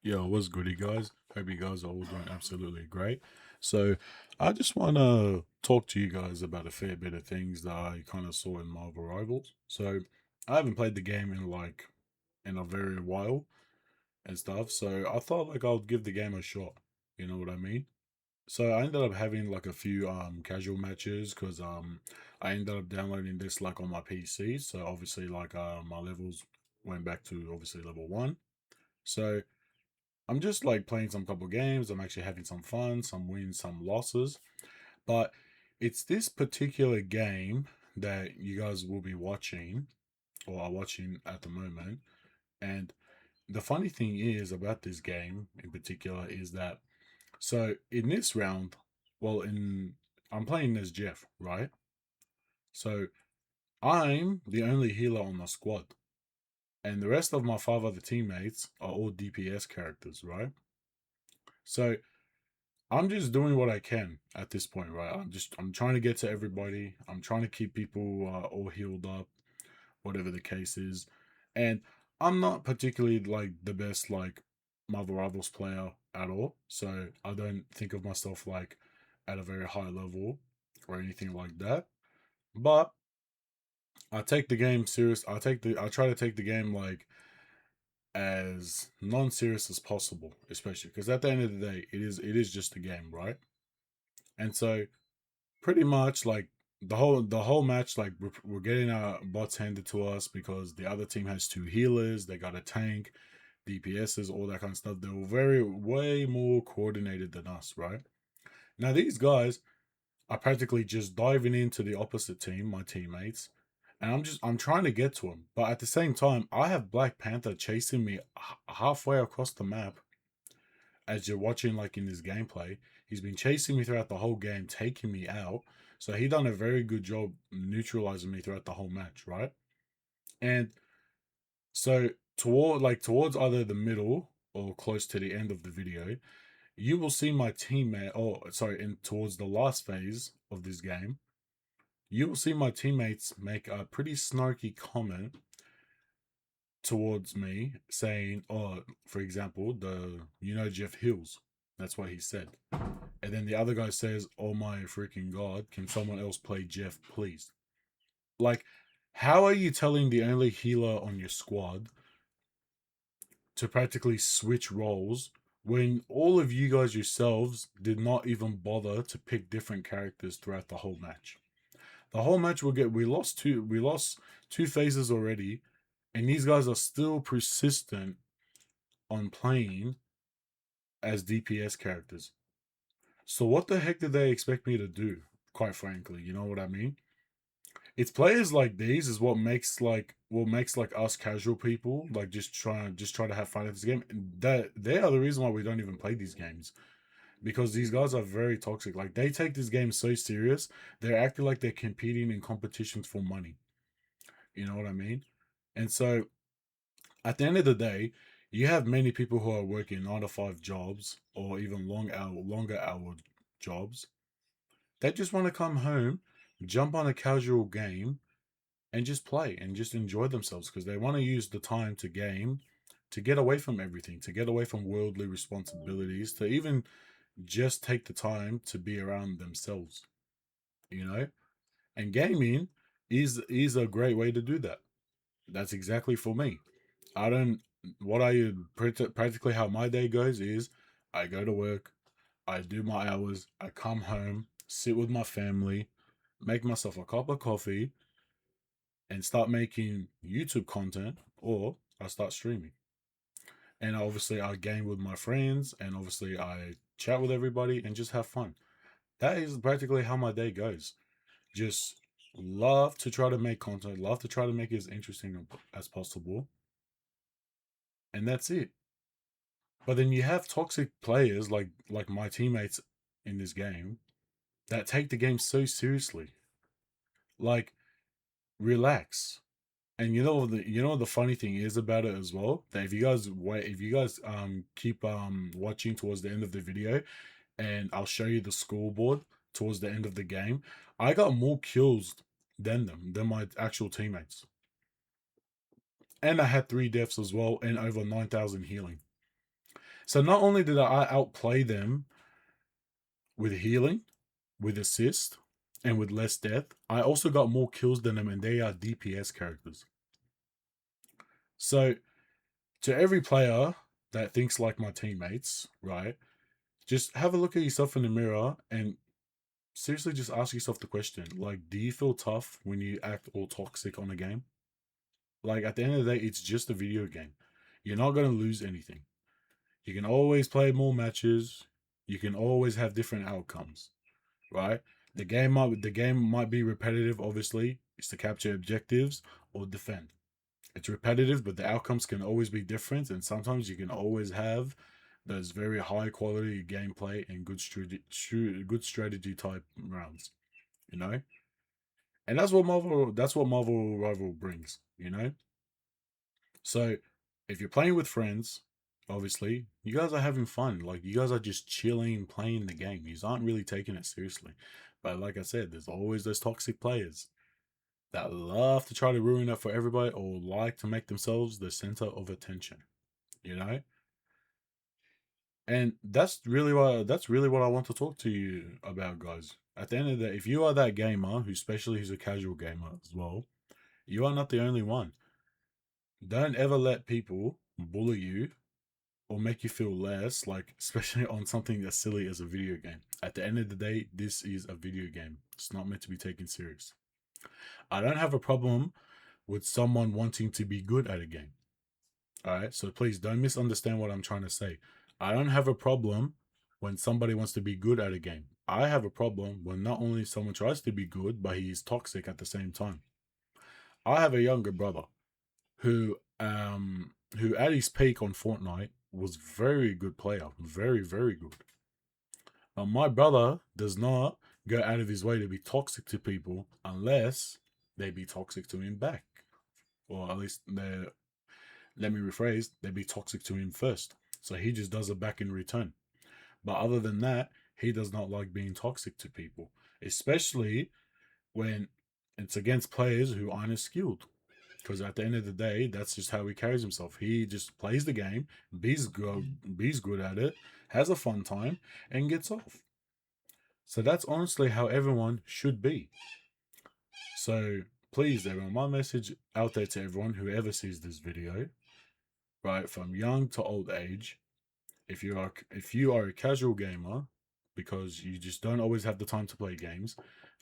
Yo, what's goody, guys? Hope you guys are all doing absolutely great. So, I just want to talk to you guys about a fair bit of things that I kind of saw in Marvel Rivals. So, I haven't played the game in a very while and stuff. So, I thought I'll give the game a shot. You know what I mean? So, I ended up having like a few casual matches because I ended up downloading this like on my PC. So, obviously my levels went back to obviously level 1. So, I'm just like playing some couple games. I'm actually having some fun, some wins, some losses. But it's this particular game that you guys will be watching or are watching at the moment. And the funny thing is about this game in particular is that so in this round, well, in I'm playing as Jeff, right? So I'm the only healer on the squad, and the rest of my five other teammates are all DPS characters, right? So I'm just doing what I can at this point, right? I'm trying to get to everybody. I'm trying to keep people all healed up, whatever the case is. And I'm not particularly like the best like Marvel Rivals player at all. So I don't think of myself like at a very high level or anything like that. But I take the game serious. I try to take the game like as non-serious as possible, especially because at the end of the day, it is just a game, right? And so pretty much like the whole match, like we're getting our bots handed to us because the other team has two healers, they got a tank, DPSs, all that kind of stuff. They were very way more coordinated than us, right? Now these guys are practically just diving into the opposite team, my teammates, and I'm trying to get to them, but at the same time I have Black Panther chasing me halfway across the map. As you're watching like in this gameplay, he's been chasing me throughout the whole game, taking me out. So he done a very good job neutralizing me throughout the whole match, right? And so towards either the middle or close to the end of the video, you will see my teammate. Oh, sorry, in towards the last phase of this game, you will see my teammates make a pretty snarky comment towards me, saying, "Oh, for example, Jeff Hills." That's what he said. And then the other guy says, "Oh my freaking god, can someone else play Jeff, please?" Like, how are you telling the only healer on your squad to practically switch roles when all of you guys yourselves did not even bother to pick different characters throughout the whole match? The whole match we lost two phases already, and these guys are still persistent on playing as DPS characters. So what the heck did they expect me to do? Quite frankly, you know what I mean? It's players like these is what makes us casual people like just try to have fun at this game. That they are the reason why we don't even play these games, because these guys are very toxic. Like they take this game so serious, they're acting like they're competing in competitions for money. You know what I mean? And so at the end of the day, you have many people who are working 9 to 5 jobs or even longer hour jobs. They just want to come home, jump on a casual game, and just play and just enjoy themselves because they want to use the time to game, to get away from everything, to get away from worldly responsibilities, to even just take the time to be around themselves, you know? And gaming is a great way to do that. That's exactly for me. I don't what I practically how my day goes is I go to work, I do my hours, I come home, sit with my family, make myself a cup of coffee, and start making YouTube content, or I start streaming. And obviously, I game with my friends, and obviously, I chat with everybody and just have fun. That is practically how my day goes. Just love to try to make content, love to try to make it as interesting as possible, and that's it. But then you have toxic players like my teammates in this game that take the game so seriously. Like, relax. And the funny thing is about it as well, that if you guys keep watching towards the end of the video, and I'll show you the scoreboard towards the end of the game, I got more kills than my actual teammates. And I had 3 deaths as well and over 9,000 healing. So not only did I outplay them with healing, with assist, and with less death, I also got more kills than them, and they are DPS characters. So to every player that thinks like my teammates, right? Just have a look at yourself in the mirror and seriously just ask yourself the question, like, do you feel tough when you act all toxic on a game? Like, at the end of the day, it's just a video game. You're not going to lose anything. You can always play more matches. You can always have different outcomes, right? The game might be repetitive, obviously. It's to capture objectives or defend. It's repetitive, but the outcomes can always be different, and sometimes you can always have those very high quality gameplay and good strategy type rounds, you know. And that's what Marvel Rival brings, you know. So if you're playing with friends, obviously you guys are having fun. Like, you guys are just chilling, playing the game. You aren't really taking it seriously. But like I said, there's always those toxic players that love to try to ruin it for everybody or like to make themselves the center of attention, you know? And that's really what I want to talk to you about, guys. At the end of the day, if you are that gamer who's a casual gamer as well, you are not the only one. Don't ever let people bully you or make you feel less, like, especially on something as silly as a video game. At the end of the day, this is a video game. It's not meant to be taken serious. I don't have a problem with someone wanting to be good at a game. All right. So please don't misunderstand what I'm trying to say. I don't have a problem when somebody wants to be good at a game. I have a problem when not only someone tries to be good, but he is toxic at the same time. I have a younger brother who at his peak on Fortnite was very good player, very very good. My brother does not go out of his way to be toxic to people unless they be toxic to him back, or at least they let me rephrase, they be toxic to him first. So he just does it back in return. But other than that, he does not like being toxic to people, especially when it's against players who aren't as skilled. Because at the end of the day, that's just how he carries himself. He just plays the game, be's good at it, has a fun time, and gets off. So that's honestly how everyone should be. So please, everyone, my message out there to everyone who ever sees this video, right, from young to old age, if you are a casual gamer because you just don't always have the time to play games,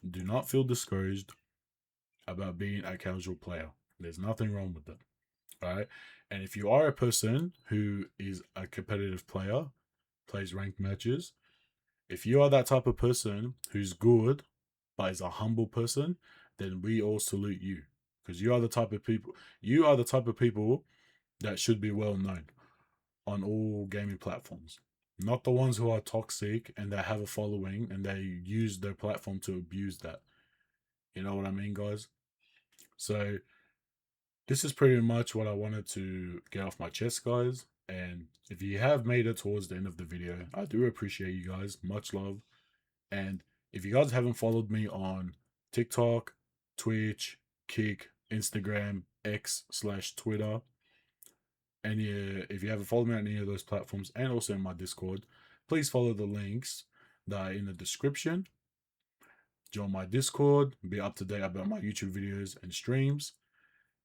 do not feel discouraged about being a casual player. There's nothing wrong with that. Right? And if you are a person who is a competitive player, plays ranked matches, if you are that type of person who's good but is a humble person, then we all salute you. Because you are the type of people that should be well known on all gaming platforms. Not the ones who are toxic and they have a following and they use their platform to abuse that. You know what I mean, guys? So this is pretty much what I wanted to get off my chest, guys. And if you have made it towards the end of the video, I do appreciate you guys. Much love. And if you guys haven't followed me on TikTok, Twitch, Kick, Instagram, X/Twitter, and if you haven't followed me on any of those platforms and also in my Discord, please follow the links that are in the description. Join my Discord, be up to date about my YouTube videos and streams.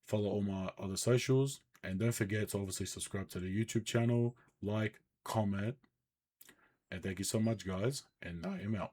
Follow all my other socials, and don't forget to obviously subscribe to the YouTube channel, like, comment, and thank you so much, guys. And I am out.